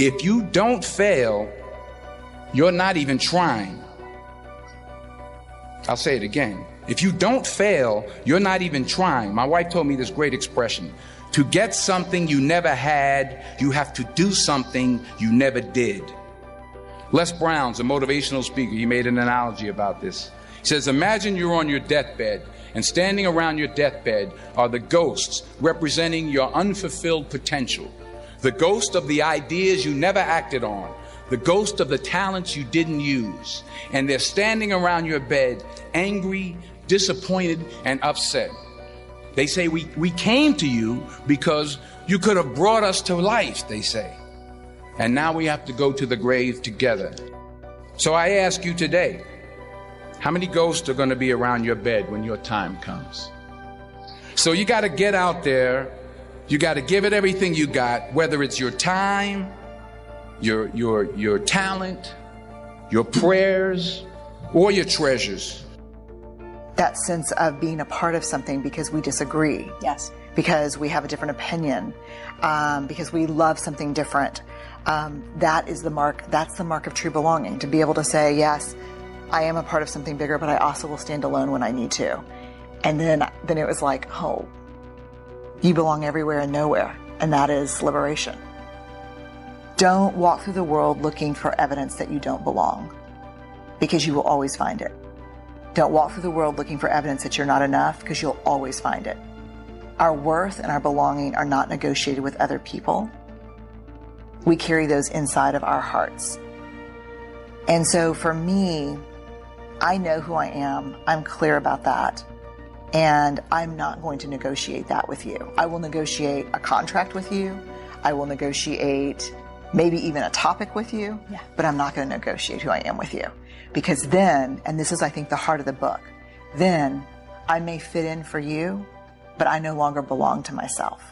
If you don't fail, you're not even trying. I'll say it again. If you don't fail, you're not even trying. My wife told me this great expression. To get something you never had, you have to do something you never did. Les Brown's a motivational speaker. He made an analogy about this. He says, imagine you're on your deathbed, and standing around your deathbed are the ghosts representing your unfulfilled potential. The ghost of the ideas you never acted on. The ghost of the talents you didn't use. And they're standing around your bed, angry, disappointed, and upset. They say, we came to you because you could have brought us to life, they say. And now we have to go to the grave together. So I ask you today, how many ghosts are going to be around your bed when your time comes? So you got to get out there. You got to give it everything you got, whether it's your time, your talent, your prayers, or your treasures. That sense of being a part of something because we disagree. Yes. Because we have a different opinion, because we love something different. That is the mark. That's the mark of true belonging, to be able to say, yes, I am a part of something bigger, but I also will stand alone when I need to. And then it was like, oh, you belong everywhere and nowhere. And that is liberation. Don't walk through the world looking for evidence that you don't belong, because you will always find it. Don't walk through the world looking for evidence that you're not enough, because you'll always find it. Our worth and our belonging are not negotiated with other people. We carry those inside of our hearts. And so for me, I know who I am. I'm clear about that. And I'm not going to negotiate that with you. I will negotiate a contract with you. I will negotiate maybe even a topic with you, but I'm not going to negotiate who I am with you. Because then, and this is, I think, the heart of the book, then I may fit in for you, but I no longer belong to myself.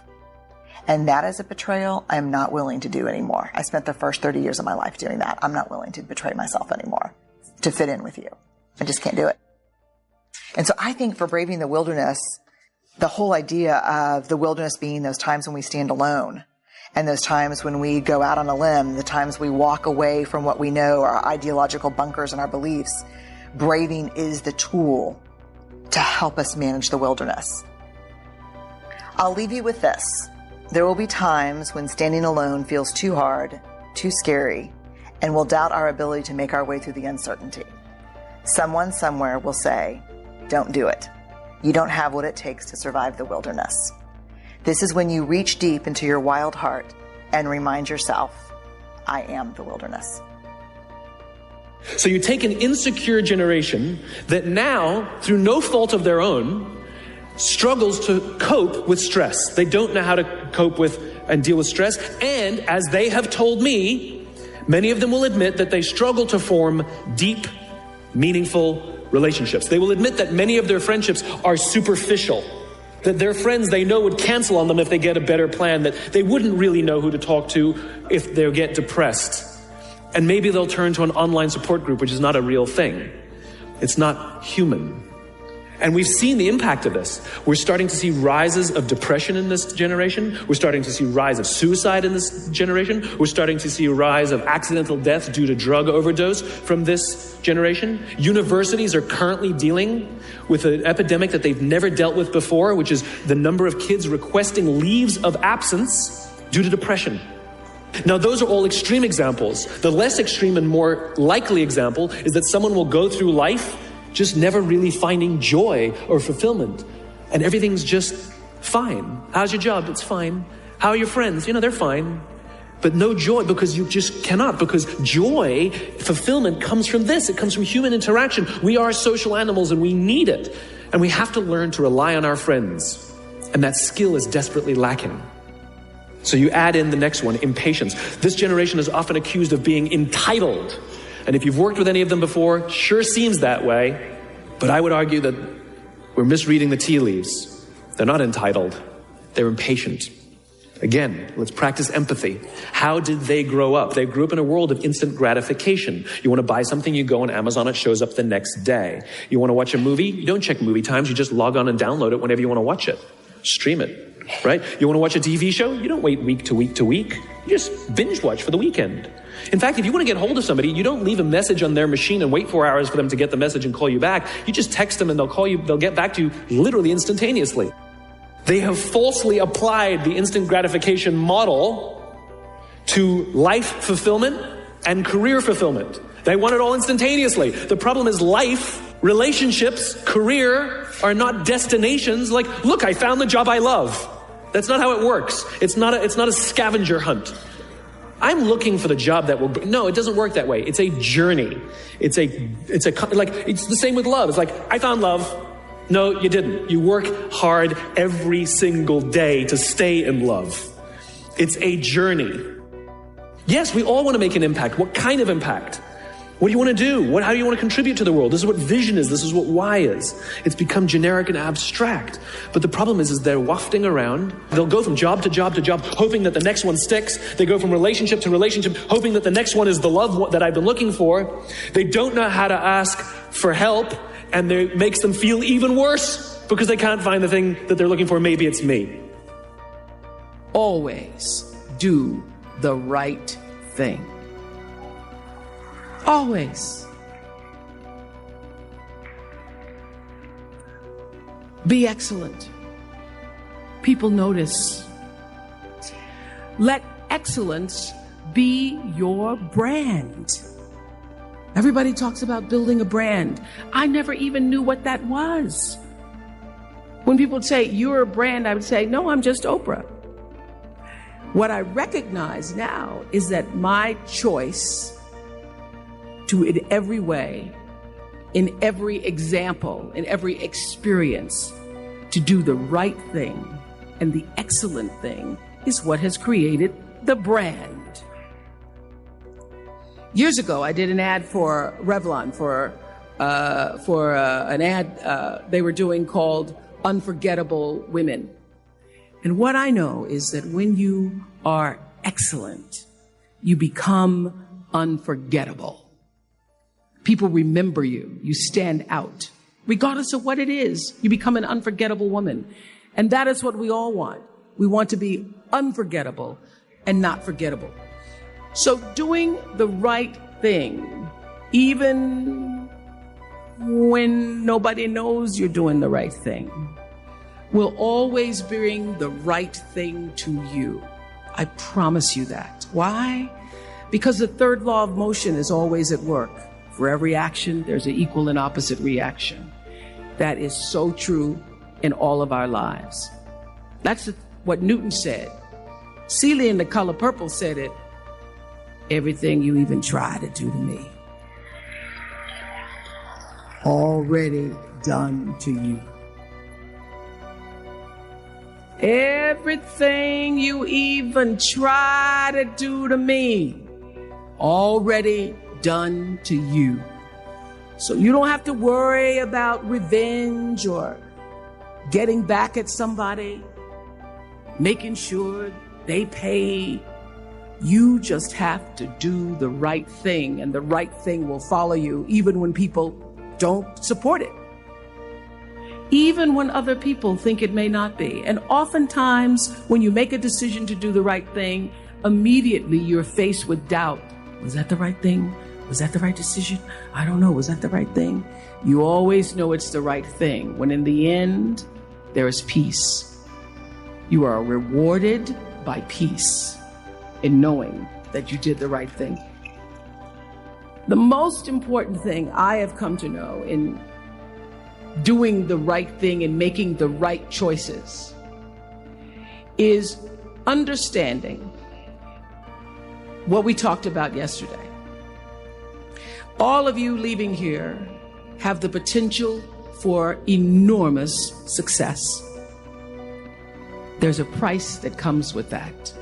And that is a betrayal I am not willing to do anymore. I spent the first 30 years of my life doing that. I'm not willing to betray myself anymore to fit in with you. I just can't do it. And so I think for Braving the Wilderness, the whole idea of the wilderness being those times when we stand alone, and those times when we go out on a limb, the times we walk away from what we know, our ideological bunkers and our beliefs, braving is the tool to help us manage the wilderness. I'll leave you with this. There will be times when standing alone feels too hard, too scary, and we'll doubt our ability to make our way through the uncertainty. Someone somewhere will say, don't do it. You don't have what it takes to survive the wilderness. This is when you reach deep into your wild heart and remind yourself, I am the wilderness. So you take an insecure generation that now, through no fault of their own, struggles to cope with stress. They don't know how to cope with and deal with stress. And as they have told me, many of them will admit that they struggle to form deep, meaningful relationships. They will admit that many of their friendships are superficial, that their friends they know would cancel on them if they get a better plan, that they wouldn't really know who to talk to if they get depressed. And maybe they'll turn to an online support group, which is not a real thing. It's not human. And we've seen the impact of this. We're starting to see rises of depression in this generation. We're starting to see a rise of suicide in this generation. We're starting to see a rise of accidental death due to drug overdose from this generation. Universities are currently dealing with an epidemic that they've never dealt with before, which is the number of kids requesting leaves of absence due to depression. Now, those are all extreme examples. The less extreme and more likely example is that someone will go through life just never really finding joy or fulfillment. And everything's just fine. How's your job? It's fine. How are your friends? They're fine. But no joy, because you just cannot. Because joy, fulfillment comes from this. It comes from human interaction. We are social animals and we need it. And we have to learn to rely on our friends. And that skill is desperately lacking. So you add in the next one, impatience. This generation is often accused of being entitled. And if you've worked with any of them before, sure seems that way. But I would argue that we're misreading the tea leaves. They're not entitled. They're impatient. Again, let's practice empathy. How did they grow up? They grew up in a world of instant gratification. You want to buy something, you go on Amazon, it shows up the next day. You want to watch a movie, you don't check movie times, you just log on and download it whenever you want to watch it. Stream it. right? You want to watch a TV show? You don't wait week to week to week. You just binge watch for the weekend. In fact, if you want to get hold of somebody, you don't leave a message on their machine and wait 4 hours for them to get the message and call you back. You just text them and they'll call you, they'll get back to you literally instantaneously. They have falsely applied the instant gratification model to life fulfillment and career fulfillment. They want it all instantaneously. The problem is life, relationships, career are not destinations. Like, look, I found the job I love. That's not how it works. It's not a scavenger hunt. I'm looking for the job that will... No, it doesn't work that way. It's a journey. It's the same with love. It's like, I found love. No, you didn't. You work hard every single day to stay in love. It's a journey. Yes, we all want to make an impact. What kind of impact? What do you want to do? How do you want to contribute to the world? This is what vision is. This is what why is. It's become generic and abstract. But the problem is they're wafting around. They'll go from job to job to job, hoping that the next one sticks. They go from relationship to relationship, hoping that the next one is the love that I've been looking for. They don't know how to ask for help, and it makes them feel even worse because they can't find the thing that they're looking for. Maybe it's me. Always do the right thing. Always. Be excellent. People notice. Let excellence be your brand. Everybody talks about building a brand. I never even knew what that was. When people say, you're a brand, I would say, no, I'm just Oprah. What I recognize now is that my choice to, in every way, in every example, in every experience, to do the right thing and the excellent thing is what has created the brand. Years ago, I did an ad for Revlon for an ad they were doing called Unforgettable Women. And what I know is that when you are excellent, you become unforgettable. People remember you. You stand out. Regardless of what it is, you become an unforgettable woman. And that is what we all want. We want to be unforgettable and not forgettable. So doing the right thing, even when nobody knows you're doing the right thing, will always bring the right thing to you. I promise you that. Why? Because the third law of motion is always at work. For every action, there's an equal and opposite reaction. That is so true in all of our lives. That's what Newton said. Celia in The Color Purple said it. Everything you even try to do to me, already done to you. Everything you even try to do to me, already done to you. So you don't have to worry about revenge or getting back at somebody, making sure they pay. You just have to do the right thing, and the right thing will follow you even when people don't support it. Even when other people think it may not be. And oftentimes, when you make a decision to do the right thing, immediately you're faced with doubt. Was that the right thing? Was that the right decision? I don't know. Was that the right thing? You always know it's the right thing, when in the end, there is peace. You are rewarded by peace in knowing that you did the right thing. The most important thing I have come to know in doing the right thing and making the right choices is understanding what we talked about yesterday. All of you leaving here have the potential for enormous success. There's a price that comes with that.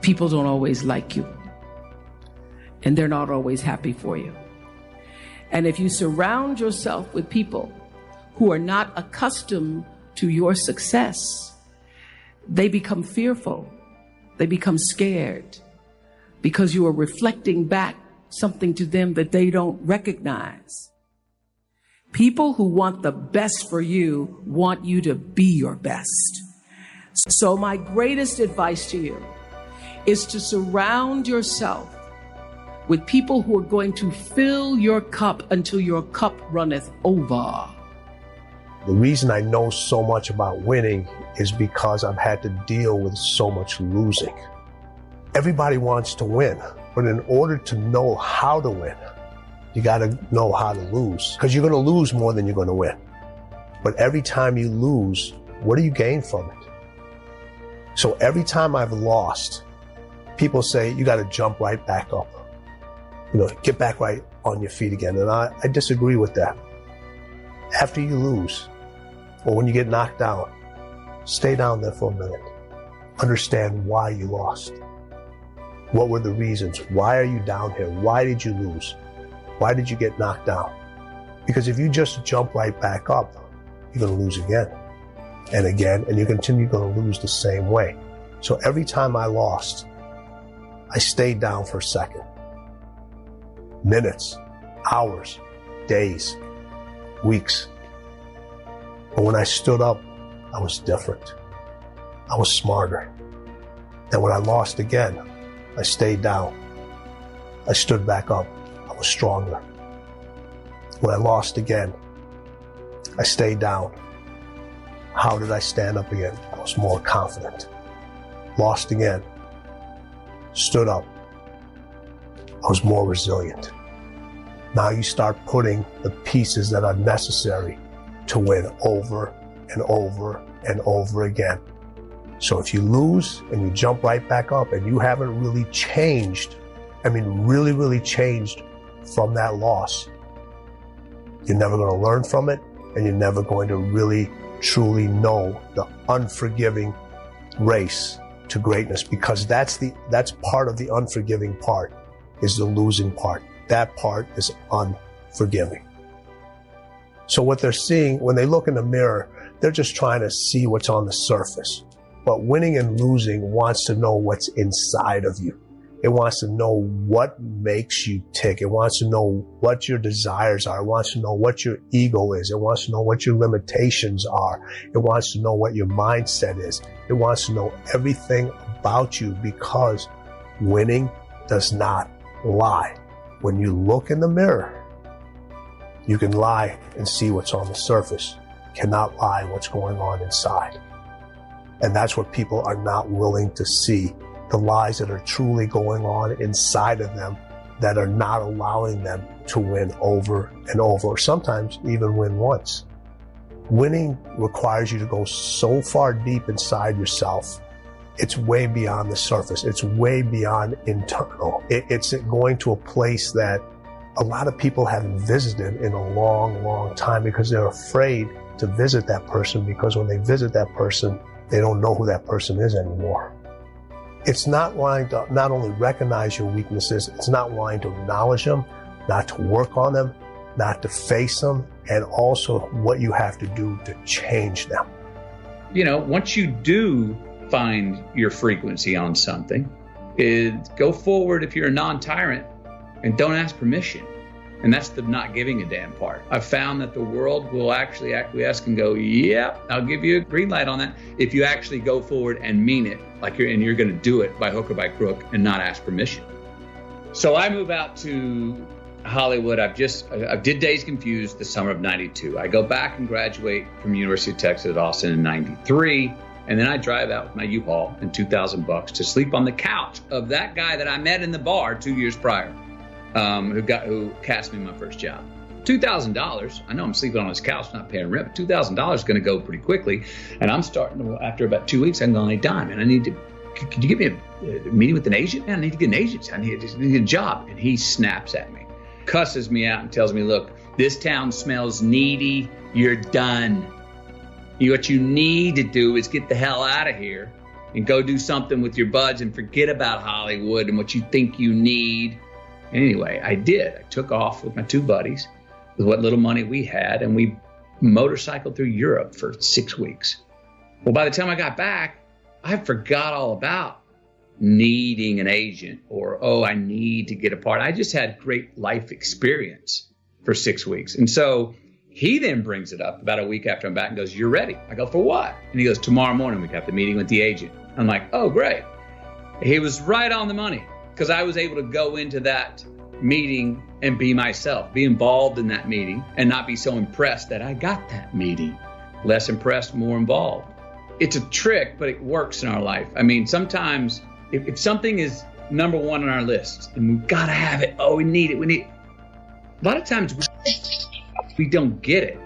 People don't always like you, and they're not always happy for you. And if you surround yourself with people who are not accustomed to your success, they become fearful. They become scared because you are reflecting back something to them that they don't recognize. People who want the best for you want you to be your best. So my greatest advice to you is to surround yourself with people who are going to fill your cup until your cup runneth over. The reason I know so much about winning is because I've had to deal with so much losing. Everybody wants to win, but in order to know how to win, you got to know how to lose, because you're going to lose more than you're going to win. But every time you lose, what do you gain from it? So every time I've lost, people say you got to jump right back up. Get back right on your feet again. And I disagree with that. After you lose, or when you get knocked down, stay down there for a minute. Understand why you lost. What were the reasons? Why are you down here? Why did you lose? Why did you get knocked down? Because if you just jump right back up, you're going to lose again and again, and you continue going to lose the same way. So every time I lost, I stayed down for a second. Minutes, hours, days, weeks. But when I stood up, I was different. I was smarter. And when I lost again, I stayed down. I stood back up. I was stronger. When I lost again, I stayed down. How did I stand up again? I was more confident. Lost again. Stood up. I was more resilient. Now you start putting the pieces that are necessary to win over and over and over again. So if you lose and you jump right back up and you haven't really changed, really changed from that loss, you're never going to learn from it, and you're never going to really truly know the unforgiving race to greatness, because that's part of the unforgiving part, is the losing part. That part is unforgiving. So what they're seeing when they look in the mirror, they're just trying to see what's on the surface. But winning and losing wants to know what's inside of you. It wants to know what makes you tick. It wants to know what your desires are. It wants to know what your ego is. It wants to know what your limitations are. It wants to know what your mindset is. It wants to know everything about you, because winning does not lie. When you look in the mirror, you can lie and see what's on the surface. You cannot lie what's going on inside. And that's what people are not willing to see. The lies that are truly going on inside of them that are not allowing them to win over and over, or sometimes even win once. Winning requires you to go so far deep inside yourself. It's way beyond the surface. It's way beyond internal. It's going to a place that a lot of people haven't visited in a long, long time, because they're afraid to visit that person, because when they visit that person, they don't know who that person is anymore. It's not wanting to not only recognize your weaknesses, it's not wanting to acknowledge them, not to work on them, not to face them, and also what you have to do to change them. Once you do find your frequency on something, go forward if you're a non-tyrant and don't ask permission. And that's the not giving a damn part. I've found that the world will actually acquiesce and go, yeah, I'll give you a green light on that, if you actually go forward and mean it, you're going to do it by hook or by crook and not ask permission. So I move out to Hollywood. I did Dazed Confused the summer of 92. I go back and graduate from University of Texas at Austin in 93. And then I drive out with my U-Haul and $2,000 to sleep on the couch of that guy that I met in the bar 2 years prior, who cast me my first job. $2,000. I know I'm sleeping on his couch, not paying rent, but $2,000 is going to go pretty quickly. And I'm starting to, after about 2 weeks, I'm going, dime, and I need to, could you give me a meeting with an agent? Man, I need to get an agent. I need a job. And he snaps at me, cusses me out, and tells me, look, this town smells needy. You're done. What you need to do is get the hell out of here and go do something with your buds and forget about Hollywood and what you think you need. Anyway, I did. I took off with my two buddies with what little money we had, and we motorcycled through Europe for 6 weeks. Well, by the time I got back, I forgot all about needing an agent or, I need to get a part. I just had great life experience for 6 weeks. And so He then brings it up about a week after I'm back and goes, "You're ready." I go, "For what?" And he goes, "Tomorrow morning we have the meeting with the agent." I'm like, "Oh, great." He was right on the money, because I was able to go into that meeting and be myself, be involved in that meeting, and not be so impressed that I got that meeting. Less impressed, more involved. It's a trick, but it works in our life. I mean, sometimes if something is number one on our list and we've got to have it, we need it. A lot of times we don't get it.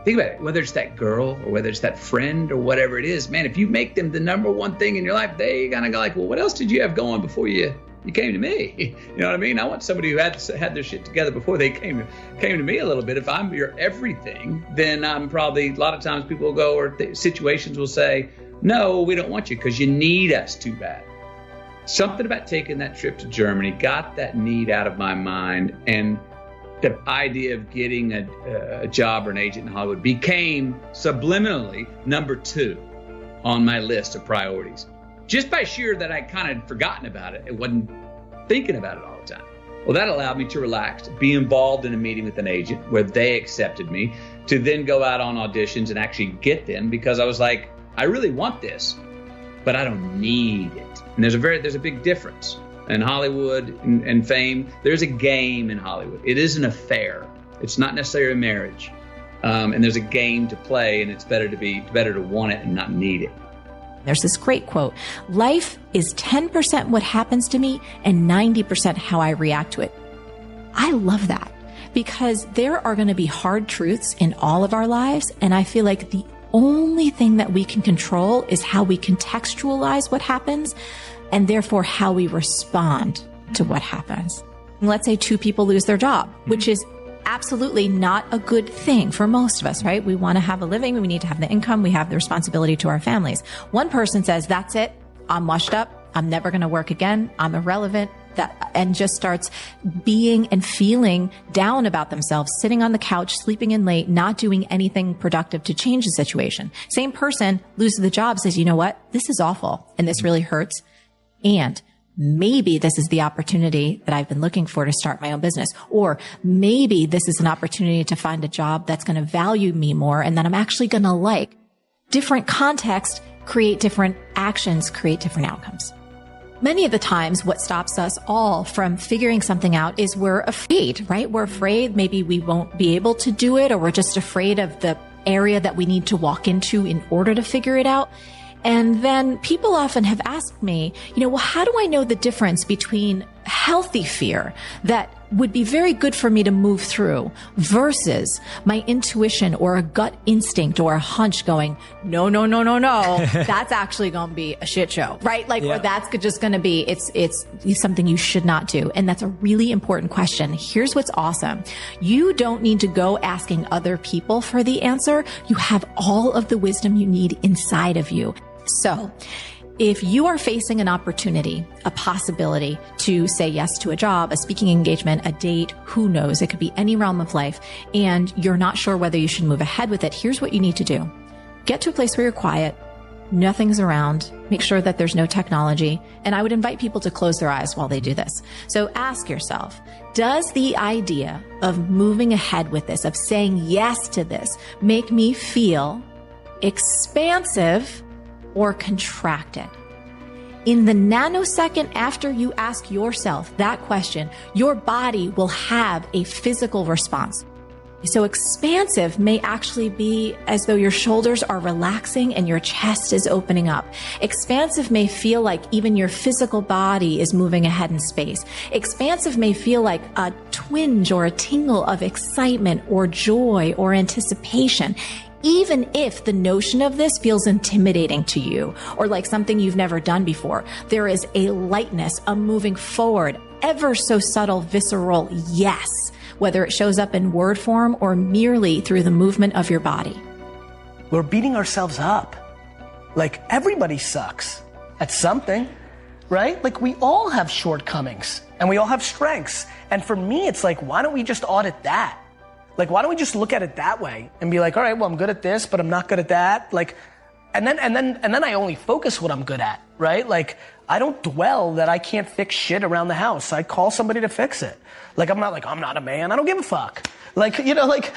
Think about it, whether it's that girl or whether it's that friend or whatever it is, man, if you make them the number one thing in your life, they're going to go like, well, what else did you have going before you came to me? You know what I mean? I want somebody who had their shit together before they came to me a little bit. If I'm your everything, then I'm probably, a lot of times people will go, or situations will say, no, we don't want you because you need us too bad. Something about taking that trip to Germany got that need out of my mind, and the idea of getting a job or an agent in Hollywood became subliminally number 2 on my list of priorities. Just by sheer that I'd kind of forgotten about it. It wasn't thinking about it all the time. Well, that allowed me to relax, be involved in a meeting with an agent where they accepted me, to then go out on auditions and actually get them, because I was like, I really want this, but I don't need it. And there's a big difference. In Hollywood and fame, there's a game in Hollywood. It is an affair. It's not necessarily a marriage. And there's a game to play, and it's better to want it and not need it. There's this great quote: life is 10% what happens to me and 90% how I react to it. I love that, because there are going to be hard truths in all of our lives. And I feel like the only thing that we can control is how we contextualize what happens, and therefore how we respond to what happens. Let's say 2 people lose their job, which is absolutely not a good thing for most of us, right? We want to have a living. We need to have the income. We have the responsibility to our families. One person says, that's it. I'm washed up. I'm never going to work again. I'm irrelevant. And just starts being and feeling down about themselves, sitting on the couch, sleeping in late, not doing anything productive to change the situation. Same person loses the job, says, you know what? This is awful, and this really hurts. And maybe this is the opportunity that I've been looking for to start my own business. Or maybe this is an opportunity to find a job that's going to value me more and that I'm actually going to like. Different context create different actions, create different outcomes. Many of the times, what stops us all from figuring something out is we're afraid, right? We're afraid maybe we won't be able to do it, or we're just afraid of the area that we need to walk into in order to figure it out. And then people often have asked me, well, how do I know the difference between healthy fear that would be very good for me to move through versus my intuition or a gut instinct or a hunch going, no, that's actually going to be a shit show, right? Or that's just going to be, it's something you should not do. And that's a really important question. Here's what's awesome. You don't need to go asking other people for the answer. You have all of the wisdom you need inside of you. So if you are facing an opportunity, a possibility to say yes to a job, a speaking engagement, a date, who knows, it could be any realm of life, and you're not sure whether you should move ahead with it, here's what you need to do. Get to a place where you're quiet, nothing's around, make sure that there's no technology, and I would invite people to close their eyes while they do this. So ask yourself, does the idea of moving ahead with this, of saying yes to this, make me feel expansive or contracted? In the nanosecond after you ask yourself that question, your body will have a physical response. So expansive may actually be as though your shoulders are relaxing and your chest is opening up. Expansive may feel like even your physical body is moving ahead in space. Expansive may feel like a twinge or a tingle of excitement or joy or anticipation. Even if the notion of this feels intimidating to you or like something you've never done before, there is a lightness, a moving forward, ever so subtle, visceral yes, whether it shows up in word form or merely through the movement of your body. We're beating ourselves up. Like, everybody sucks at something, right? Like, we all have shortcomings and we all have strengths. And for me, it's like, why don't we just audit that? Like, why don't we just look at it that way and be like, all right, well, I'm good at this, but I'm not good at that. Like, and then I only focus what I'm good at, right? Like, I don't dwell that I can't fix shit around the house. I call somebody to fix it. Like, I'm not a man. I don't give a fuck. I don't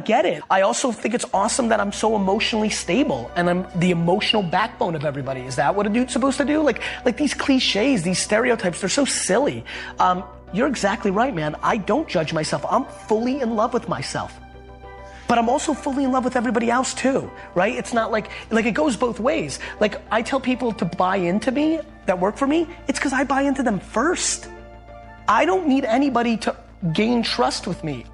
get it. I also think it's awesome that I'm so emotionally stable and I'm the emotional backbone of everybody. Is that what a dude's supposed to do? Like these cliches, these stereotypes, they're so silly. You're exactly right, man. I don't judge myself. I'm fully in love with myself. But I'm also fully in love with everybody else too, right? It's not like it goes both ways. Like, I tell people to buy into me, that work for me, it's because I buy into them first. I don't need anybody to gain trust with me.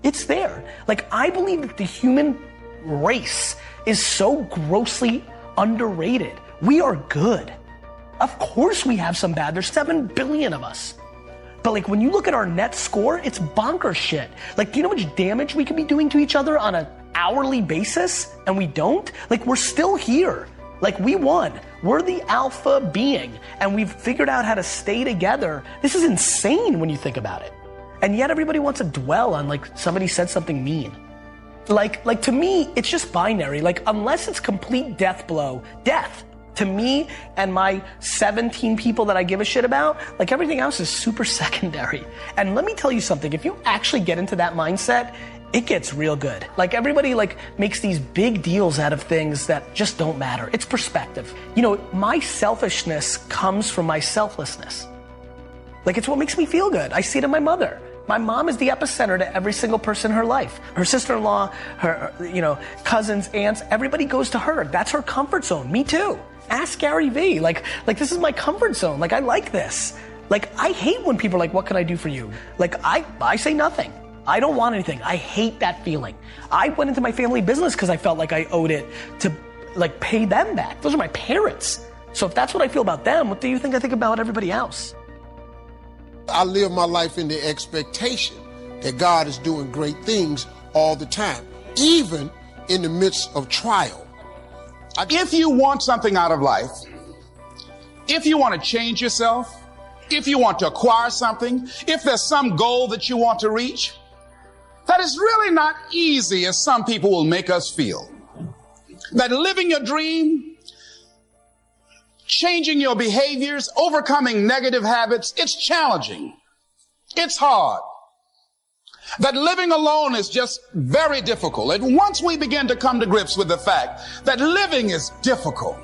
It's there. Like, I believe that the human race is so grossly underrated. We are good. Of course we have some bad. There's 7 billion of us. But like, when you look at our net score, it's bonkers shit. Like, do you know how much damage we could be doing to each other on an hourly basis? And we don't? Like, we're still here. Like, we won. We're the alpha being. And we've figured out how to stay together. This is insane when you think about it. And yet everybody wants to dwell on like somebody said something mean. Like to me, it's just binary. Like, unless it's complete death blow, death. To me and my 17 people that I give a shit about, like, everything else is super secondary. And let me tell you something, if you actually get into that mindset, it gets real good. Like, everybody like makes these big deals out of things that just don't matter. It's perspective. You know, my selfishness comes from my selflessness. Like, it's what makes me feel good. I see it in my mother. My mom is the epicenter to every single person in her life. Her sister-in-law, her cousins, aunts, everybody goes to her. That's her comfort zone. Me too. Ask Gary Vee. Like this is my comfort zone. Like, I like this. Like, I hate when people are like, what can I do for you? Like, I say nothing. I don't want anything. I hate that feeling. I went into my family business because I felt like I owed it to like pay them back. Those are my parents. So if that's what I feel about them, what do you think I think about everybody else? I live my life in the expectation that God is doing great things all the time, even in the midst of trial. If you want something out of life, if you want to change yourself, if you want to acquire something, if there's some goal that you want to reach, that is really not easy as some people will make us feel. That living your dream, changing your behaviors, overcoming negative habits, it's challenging. It's hard. That living alone is just very difficult. And once we begin to come to grips with the fact that living is difficult,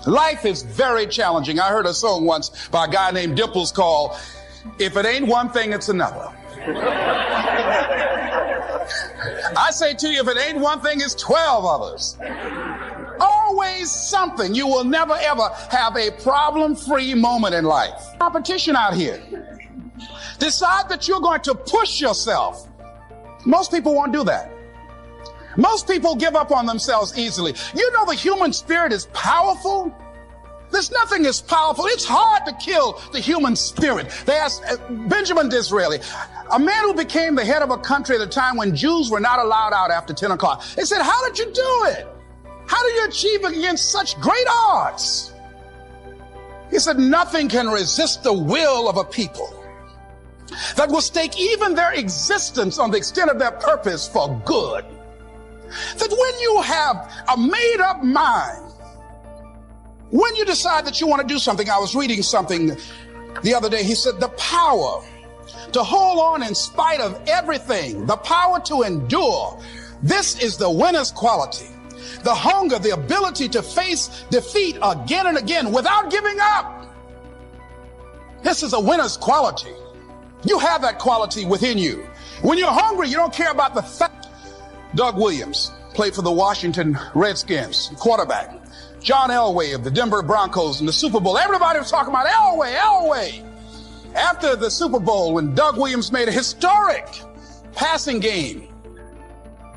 life is very challenging. I heard a song once by a guy named Dimples called, "If It Ain't One Thing, It's Another." I say to you, if it ain't one thing, it's 12 others. Always something. You will never ever have a problem-free moment in life. Competition out here. Decide that you're going to push yourself. Most people won't do that. Most people give up on themselves easily. You know, the human spirit is powerful. There's nothing as powerful. It's hard to kill the human spirit. They asked Benjamin Disraeli, a man who became the head of a country at a time when Jews were not allowed out after 10 o'clock. They said, how did you do it? How do you achieve it against such great odds? He said, nothing can resist the will of a people that will stake even their existence on the extent of their purpose for good. That when you have a made-up mind, when you decide that you want to do something, I was reading something the other day, he said the power to hold on in spite of everything, the power to endure, this is the winner's quality. The hunger, the ability to face defeat again and again without giving up. This is a winner's quality. You have that quality within you. When you're hungry, you don't care about the fact. Doug Williams played for the Washington Redskins, quarterback. John Elway of the Denver Broncos in the Super Bowl. Everybody was talking about Elway. After the Super Bowl, when Doug Williams made a historic passing game,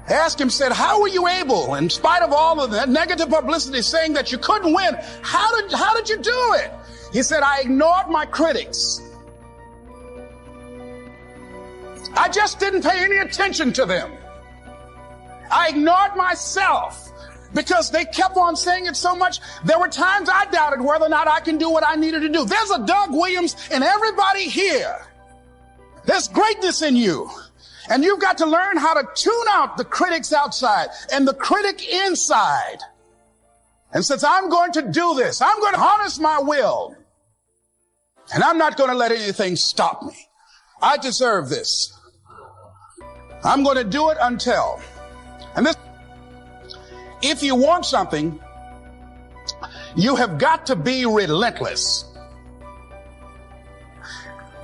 they asked him, said, how were you able, in spite of all of that negative publicity saying that you couldn't win, how did you do it? He said, I ignored my critics. I just didn't pay any attention to them. I ignored myself because they kept on saying it so much. There were times I doubted whether or not I can do what I needed to do. There's a Doug Williams in everybody here. There's greatness in you. And you've got to learn how to tune out the critics outside and the critic inside. And since I'm going to do this, I'm going to harness my will. And I'm not going to let anything stop me. I deserve this. I'm going to do it until. And this, if you want something, you have got to be relentless.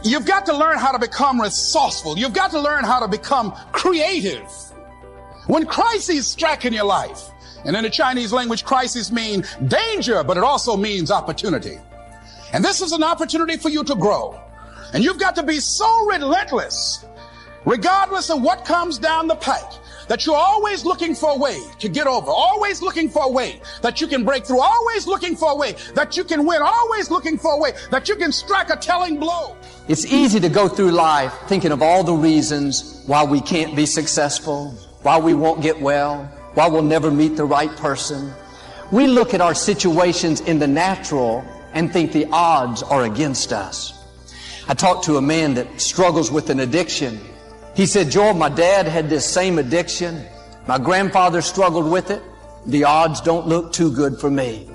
You've got to learn how to become resourceful. You've got to learn how to become creative. When crises strike in your life, and in the Chinese language, crises mean danger, but it also means opportunity. And this is an opportunity for you to grow. And you've got to be so relentless, regardless of what comes down the pike, that you're always looking for a way to get over, always looking for a way that you can break through, always looking for a way that you can win, always looking for a way that you can strike a telling blow. It's easy to go through life thinking of all the reasons why we can't be successful, why we won't get well, why we'll never meet the right person. We look at our situations in the natural and think the odds are against us. I talked to a man that struggles with an addiction. He said, Joel, my dad had this same addiction. My grandfather struggled with it. The odds don't look too good for me.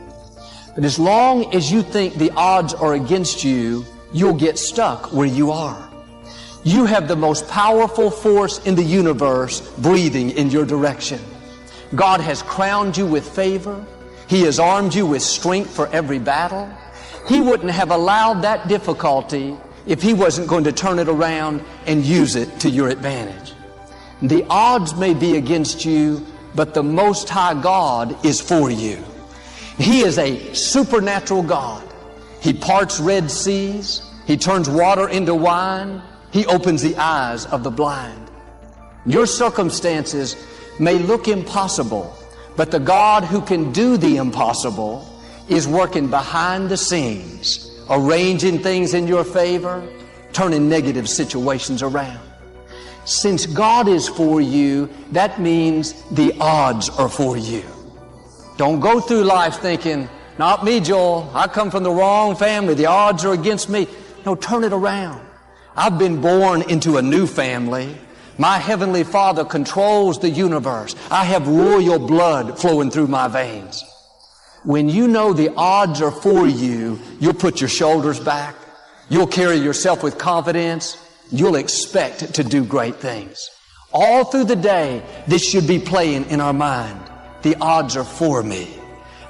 But as long as you think the odds are against you, you'll get stuck where you are. You have the most powerful force in the universe breathing in your direction. God has crowned you with favor. He has armed you with strength for every battle. He wouldn't have allowed that difficulty if He wasn't going to turn it around and use it to your advantage. The odds may be against you, but the Most High God is for you. He is a supernatural God. He parts Red Seas. He turns water into wine. He opens the eyes of the blind. Your circumstances may look impossible, but the God who can do the impossible is working behind the scenes, arranging things in your favor, turning negative situations around. Since God is for you, that means the odds are for you. Don't go through life thinking, not me, Joel. I come from the wrong family. The odds are against me. No, turn it around. I've been born into a new family. My Heavenly Father controls the universe. I have royal blood flowing through my veins. When you know the odds are for you, you'll put your shoulders back. You'll carry yourself with confidence. You'll expect to do great things. All through the day, this should be playing in our mind. The odds are for me.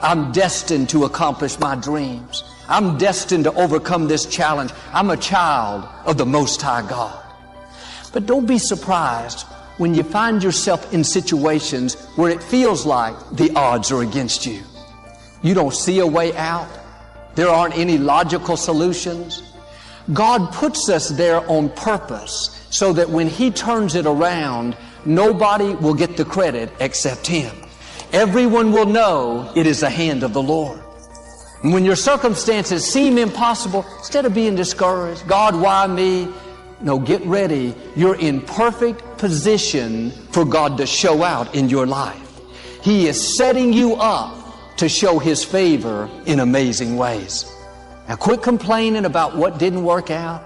I'm destined to accomplish my dreams. I'm destined to overcome this challenge. I'm a child of the Most High God. But don't be surprised when you find yourself in situations where it feels like the odds are against you. You don't see a way out. There aren't any logical solutions. God puts us there on purpose so that when He turns it around, nobody will get the credit except Him. Everyone will know it is the hand of the Lord. And when your circumstances seem impossible, instead of being discouraged, God, why me? No, get ready. You're in perfect position for God to show out in your life. He is setting you up to show His favor in amazing ways. Now quit complaining about what didn't work out.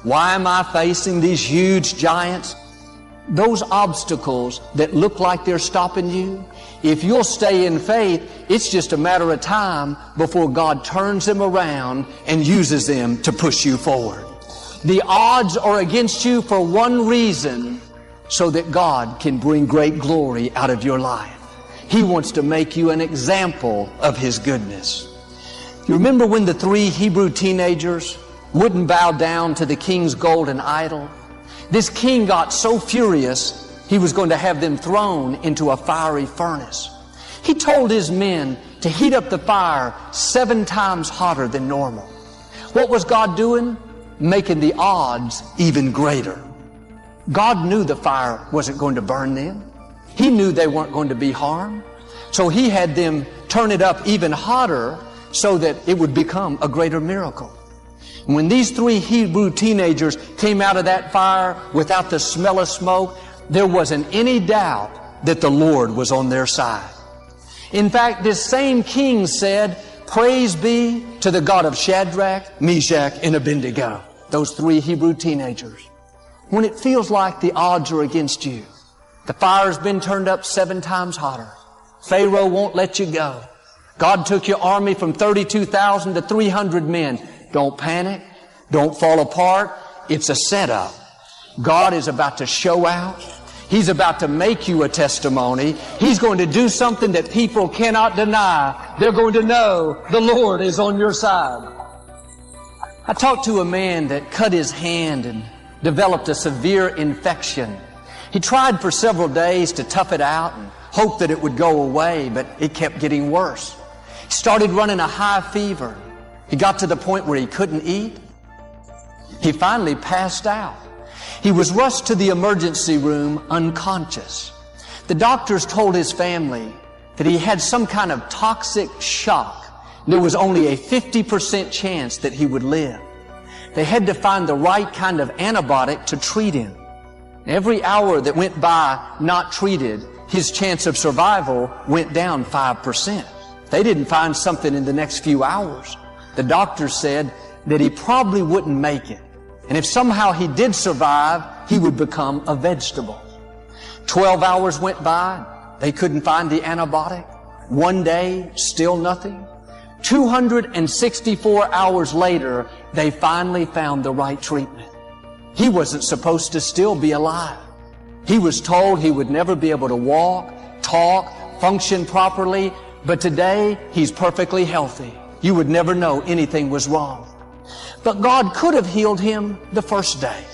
Why am I facing these huge giants? Those obstacles that look like they're stopping you, if you'll stay in faith, it's just a matter of time before God turns them around and uses them to push you forward. The odds are against you for one reason, so that God can bring great glory out of your life. He wants to make you an example of His goodness. You remember when the 3 Hebrew teenagers wouldn't bow down to the king's golden idol? This king got so furious, he was going to have them thrown into a fiery furnace. He told his men to heat up the fire 7 times hotter than normal. What was God doing? Making the odds even greater. God knew the fire wasn't going to burn them. He knew they weren't going to be harmed. So He had them turn it up even hotter so that it would become a greater miracle. When these 3 Hebrew teenagers came out of that fire without the smell of smoke, there wasn't any doubt that the Lord was on their side. In fact, this same king said, "Praise be to the God of Shadrach, Meshach, and Abednego." Those 3 Hebrew teenagers. When it feels like the odds are against you, the fire's been turned up 7 times hotter, Pharaoh won't let you go, God took your army from 32,000 to 300 men. Don't panic. Don't fall apart. It's a setup. God is about to show out. He's about to make you a testimony. He's going to do something that people cannot deny. They're going to know the Lord is on your side. I talked to a man that cut his hand and developed a severe infection. He tried for several days to tough it out and hoped that it would go away, but it kept getting worse. He started running a high fever. He got to the point where he couldn't eat. He finally passed out. He was rushed to the emergency room unconscious. The doctors told his family that he had some kind of toxic shock. There was only a 50% chance that he would live. They had to find the right kind of antibiotic to treat him. Every hour that went by not treated, his chance of survival went down 5%. They didn't find something in the next few hours. The doctors said that he probably wouldn't make it. And if somehow he did survive, he would become a vegetable. 12 hours went by. They couldn't find the antibiotic. One day, still nothing. 264 hours later, they finally found the right treatment. He wasn't supposed to still be alive. He was told he would never be able to walk, talk, function properly, but today he's perfectly healthy. You would never know anything was wrong. But God could have healed him the first day.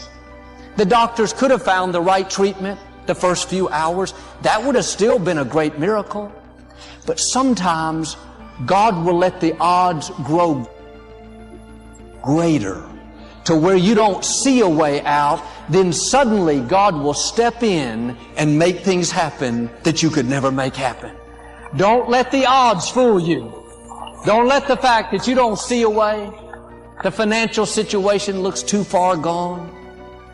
The doctors could have found the right treatment the first few hours. That would have still been a great miracle. But sometimes God will let the odds grow greater to where you don't see a way out. Then suddenly God will step in and make things happen that you could never make happen. Don't let the odds fool you. Don't let the fact that you don't see a way, the financial situation looks too far gone.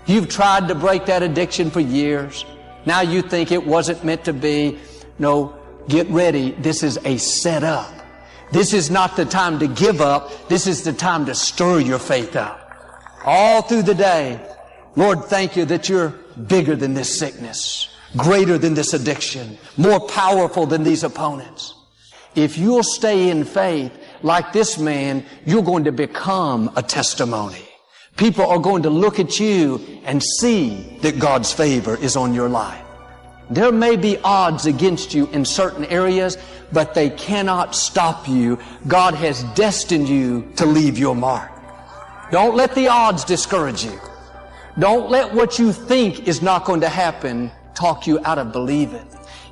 You've tried to break that addiction for years. Now you think it wasn't meant to be. No, get ready. This is a setup. This is not the time to give up. This is the time to stir your faith up. All through the day, Lord, thank you that you're bigger than this sickness, greater than this addiction, more powerful than these opponents. If you'll stay in faith like this man, you're going to become a testimony. People are going to look at you and see that God's favor is on your life. There may be odds against you in certain areas, but they cannot stop you. God has destined you to leave your mark. Don't let the odds discourage you. Don't let what you think is not going to happen talk you out of believing.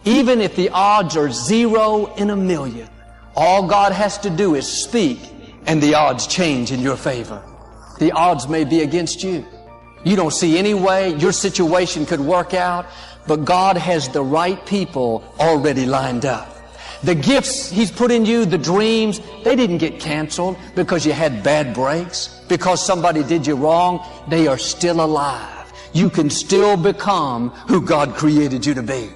Even if the odds are 0 in a million, all God has to do is speak and the odds change in your favor. The odds may be against you. You don't see any way your situation could work out, but God has the right people already lined up. The gifts He's put in you, the dreams, they didn't get canceled because you had bad breaks, because somebody did you wrong. They are still alive. You can still become who God created you to be.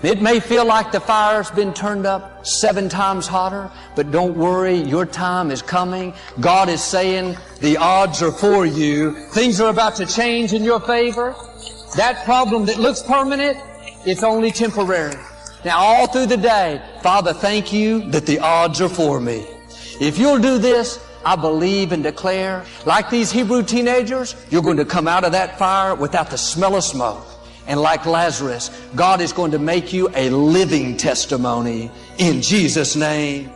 It may feel like the fire's been turned up 7 times hotter, but don't worry, your time is coming. God is saying the odds are for you. Things are about to change in your favor. That problem that looks permanent, it's only temporary. Now all through the day, Father, thank you that the odds are for me. If you'll do this, I believe and declare, like these Hebrew teenagers, you're going to come out of that fire without the smell of smoke. And like Lazarus, God is going to make you a living testimony in Jesus' name.